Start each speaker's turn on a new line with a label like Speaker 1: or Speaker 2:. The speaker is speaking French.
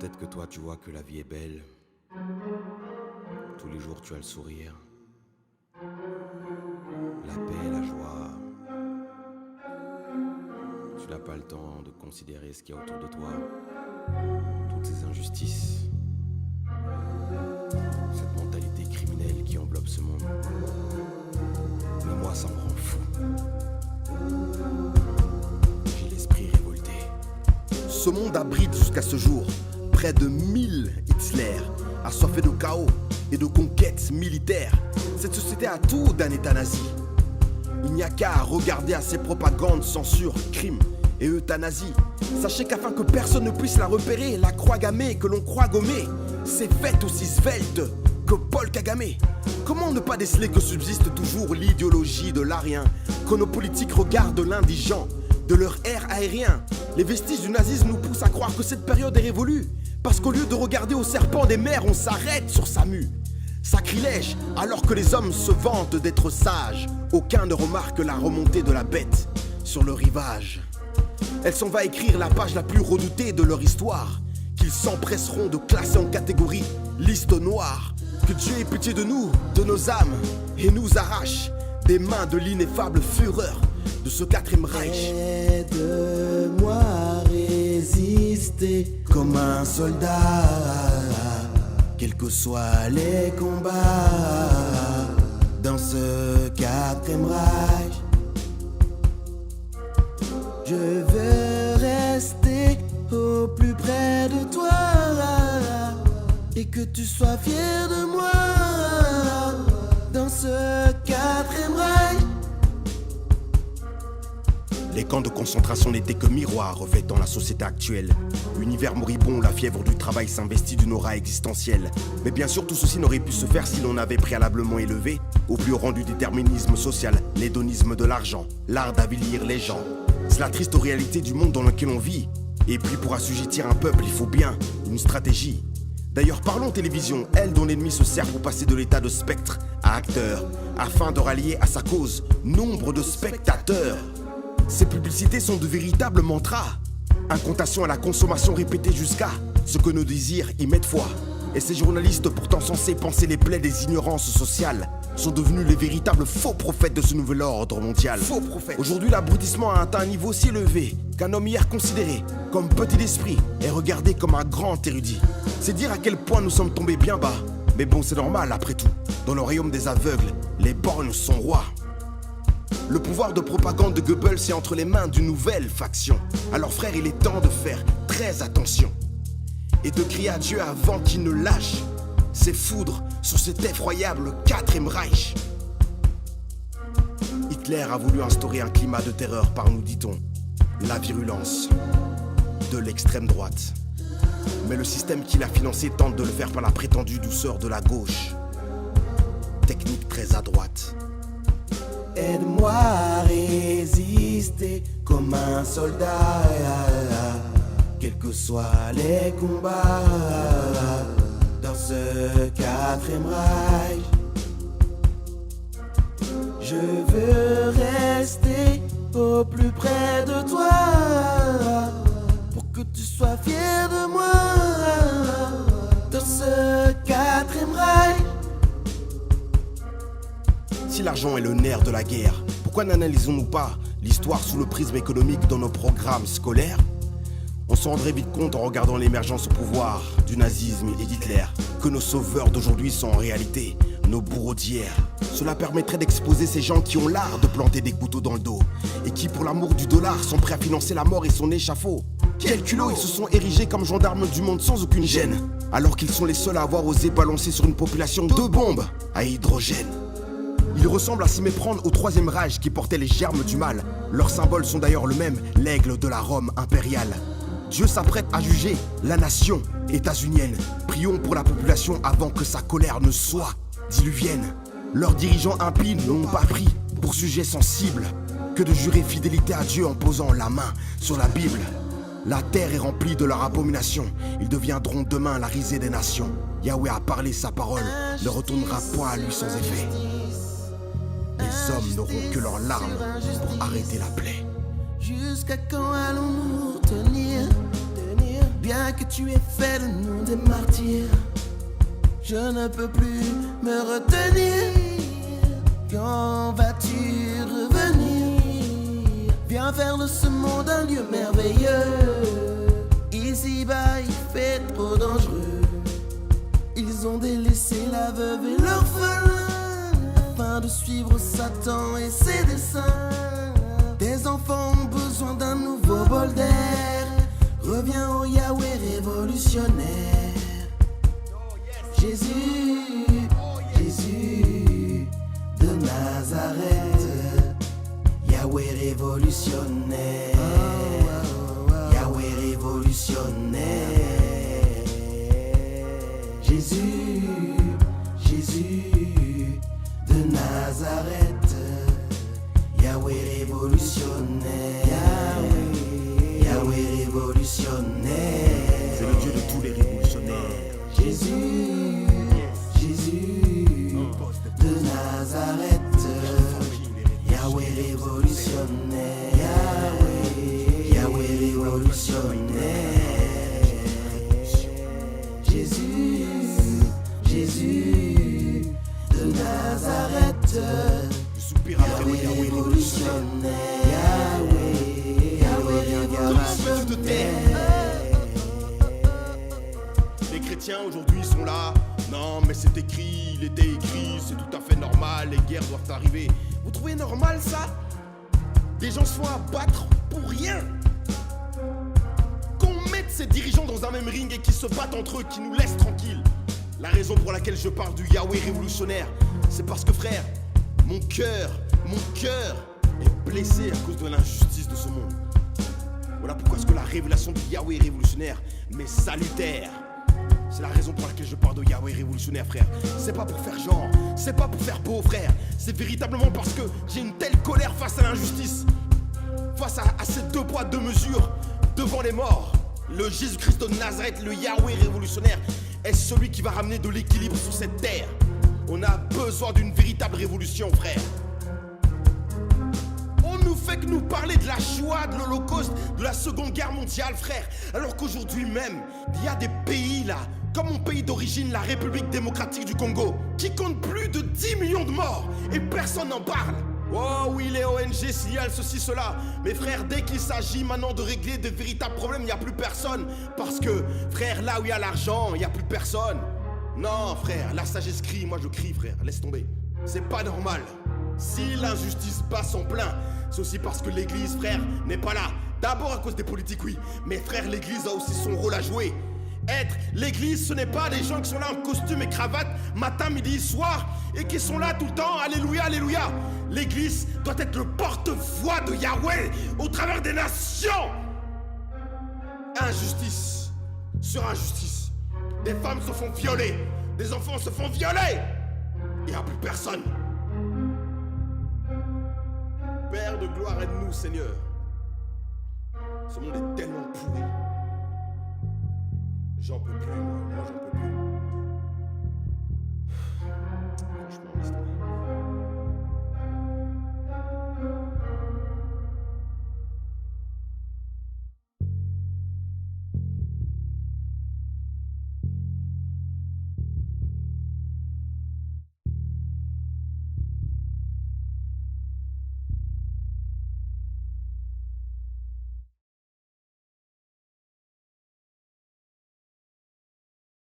Speaker 1: Peut-être que toi tu vois que la vie est belle. Tous les jours tu as le sourire, la paix, la joie. Tu n'as pas le temps de considérer ce qu'il y a autour de toi, toutes ces injustices, cette mentalité criminelle qui enveloppe ce monde. Mais moi ça me rend fou. J'ai l'esprit révolté.
Speaker 2: Ce monde abrite jusqu'à ce jour près de 1000 Hitler, assoiffés de chaos et de conquêtes militaires. Cette société a tout d'un état nazi. Il n'y a qu'à regarder à ses propagandes, censure, crimes et euthanasie. Sachez qu'afin que personne ne puisse la repérer, la croix gammée que l'on croit gommer, c'est faite aussi svelte que Paul Kagame. Comment ne pas déceler que subsiste toujours l'idéologie de l'arien, que nos politiques regardent l'indigent de leur air aérien. Les vestiges du nazisme nous poussent à croire que cette période est révolue, parce qu'au lieu de regarder au serpent des mers, on s'arrête sur sa mue. Sacrilège, alors que les hommes se vantent d'être sages, aucun ne remarque la remontée de la bête sur le rivage. Elle s'en va écrire la page la plus redoutée de leur histoire, qu'ils s'empresseront de classer en catégorie liste noire. Que Dieu ait pitié de nous, de nos âmes, et nous arrache des mains de l'ineffable fureur de ce quatrième Reich.
Speaker 3: Aide-moi à résister comme un soldat, quels que soient les combats, dans ce quatrième Reich. Je veux rester au plus près de toi et que tu sois fier de moi dans ce quatrième Reich.
Speaker 2: Les camps de concentration n'étaient que miroirs revêtant la société actuelle. Univers moribond, la fièvre du travail s'investit d'une aura existentielle. Mais bien sûr, tout ceci n'aurait pu se faire si l'on avait préalablement élevé au plus haut rang du déterminisme social, l'hédonisme de l'argent, l'art d'avilir les gens. C'est la triste réalité du monde dans lequel on vit. Et puis pour assujettir un peuple, il faut bien une stratégie. D'ailleurs, parlons télévision, elle dont l'ennemi se sert pour passer de l'état de spectre à acteur, afin de rallier à sa cause nombre de spectateurs. Ces publicités sont de véritables mantras, incantations à la consommation répétée jusqu'à ce que nos désirs y mettent foi. Et ces journalistes pourtant censés penser les plaies des ignorances sociales sont devenus les véritables faux prophètes de ce nouvel ordre mondial. Faux prophètes. Aujourd'hui, l'abrutissement a atteint un niveau si élevé qu'un homme hier considéré comme petit d'esprit est regardé comme un grand érudit. C'est dire à quel point nous sommes tombés bien bas. Mais bon, c'est normal après tout. Dans le royaume des aveugles, les borgnes sont rois. Le pouvoir de propagande de Goebbels est entre les mains d'une nouvelle faction. Alors frère, il est temps de faire très attention et de crier à Dieu avant qu'il ne lâche ses foudres sur cet effroyable quatrième Reich. Hitler a voulu instaurer un climat de terreur par, nous dit-on, la virulence de l'extrême droite. Mais le système qu'il a financé tente de le faire par la prétendue douceur de la gauche. Technique très à droite.
Speaker 3: Aide-moi à résister comme un soldat, quels que soient les combats, dans ce quatrième Reich. Je veux rester au plus près de toi pour que tu sois fier de moi dans ce quatrième Reich.
Speaker 2: Si l'argent est le nerf de la guerre, pourquoi n'analysons-nous pas l'histoire sous le prisme économique dans nos programmes scolaires? On s'en rendrait vite compte en regardant l'émergence au pouvoir du nazisme et d'Hitler que nos sauveurs d'aujourd'hui sont en réalité nos bourreaux d'hier. Cela permettrait d'exposer ces gens qui ont l'art de planter des couteaux dans le dos et qui, pour l'amour du dollar, sont prêts à financer la mort et son échafaud. Quel culot, ils se sont érigés comme gendarmes du monde sans aucune gêne, alors qu'ils sont les seuls à avoir osé balancer sur une population 2 bombes à hydrogène. Ils ressemblent à s'y méprendre au troisième Reich qui portait les germes du mal. Leurs symboles sont d'ailleurs le même, l'aigle de la Rome impériale. Dieu s'apprête à juger la nation états-unienne. Prions pour la population avant que sa colère ne soit diluvienne. Leurs dirigeants impies n'ont pas pris pour sujet sensible que de jurer fidélité à Dieu en posant la main sur la Bible. La terre est remplie de leur abomination. Ils deviendront demain la risée des nations. Yahweh a parlé, sa parole ne retournera point à lui sans effet. Les hommes n'auront que leurs larmes pour arrêter la plaie.
Speaker 3: Jusqu'à quand allons-nous tenir Bien que tu aies fait de nous des martyrs, je ne peux plus me retenir. Quand vas-tu revenir? Viens faire de ce monde un lieu merveilleux. Ici-bas il fait trop dangereux. Ils ont délaissé la veuve et l'orphelin afin de suivre Satan et ses desseins. Tes enfants ont besoin d'un nouveau bol d'air. Reviens au Yahweh révolutionnaire. Jésus, Jésus de Nazareth, Yahweh révolutionnaire, Yahweh révolutionnaire. Jésus, Jésus de Nazareth, Yahweh révolutionnaire, Yahweh révolutionnaire.
Speaker 2: C'est le Dieu de tous les révolutionnaires.
Speaker 3: Jésus, Jésus de Nazareth, Yahweh révolutionnaire, Yahweh révolutionnaire. Jésus, Jésus de Nazareth, Yahweh révolutionnaire, Yahweh révolutionnaire.
Speaker 2: Les chrétiens aujourd'hui sont là. Non mais c'est écrit, il était écrit, c'est tout à fait normal, les guerres doivent arriver. Vous trouvez normal ça? Des gens se font abattre pour rien. Qu'on mette ces dirigeants dans un même ring et qu'ils se battent entre eux, qu'ils nous laissent tranquilles. La raison pour laquelle je parle du Yahweh révolutionnaire, c'est parce que frère, mon cœur est blessé à cause de l'injustice de ce monde. Voilà pourquoi est-ce que la révélation du Yahweh révolutionnaire m'est salutaire. C'est la raison pour laquelle je parle de Yahweh révolutionnaire, frère. C'est pas pour faire genre, c'est pas pour faire beau, frère. C'est véritablement parce que j'ai une telle colère face à l'injustice, face à ces deux poids, deux mesures devant les morts. Le Jésus-Christ de Nazareth, le Yahweh révolutionnaire, est celui qui va ramener de l'équilibre sur cette terre. On a besoin d'une véritable révolution, frère. On nous fait que nous parler de la Shoah, de l'Holocauste, de la Seconde Guerre mondiale, frère. Alors qu'aujourd'hui même, il y a des pays là, comme mon pays d'origine, la République démocratique du Congo, qui compte plus de 10 millions de morts et personne n'en parle. Oh oui, les ONG signalent ceci, cela. Mais frère, dès qu'il s'agit maintenant de régler de véritables problèmes, il n'y a plus personne. Parce que, frère, là où il y a l'argent, il n'y a plus personne. Non, frère, la sagesse crie, moi je crie, frère, laisse tomber. C'est pas normal. Si l'injustice bat son plein, c'est aussi parce que l'église, frère, n'est pas là. D'abord à cause des politiques, oui. Mais frère, l'église a aussi son rôle à jouer. Être l'église, ce n'est pas des gens qui sont là en costume et cravate, matin, midi, soir, et qui sont là tout le temps, alléluia, alléluia. L'église doit être le porte-voix de Yahweh au travers des nations. Injustice sur injustice. Des femmes se font violer, des enfants se font violer. Il n'y a plus personne. Père de gloire, aide-nous, Seigneur. Ce monde est tellement pourri. J'en peux plus, moi j'en peux plus. Franchement, laisse tomber.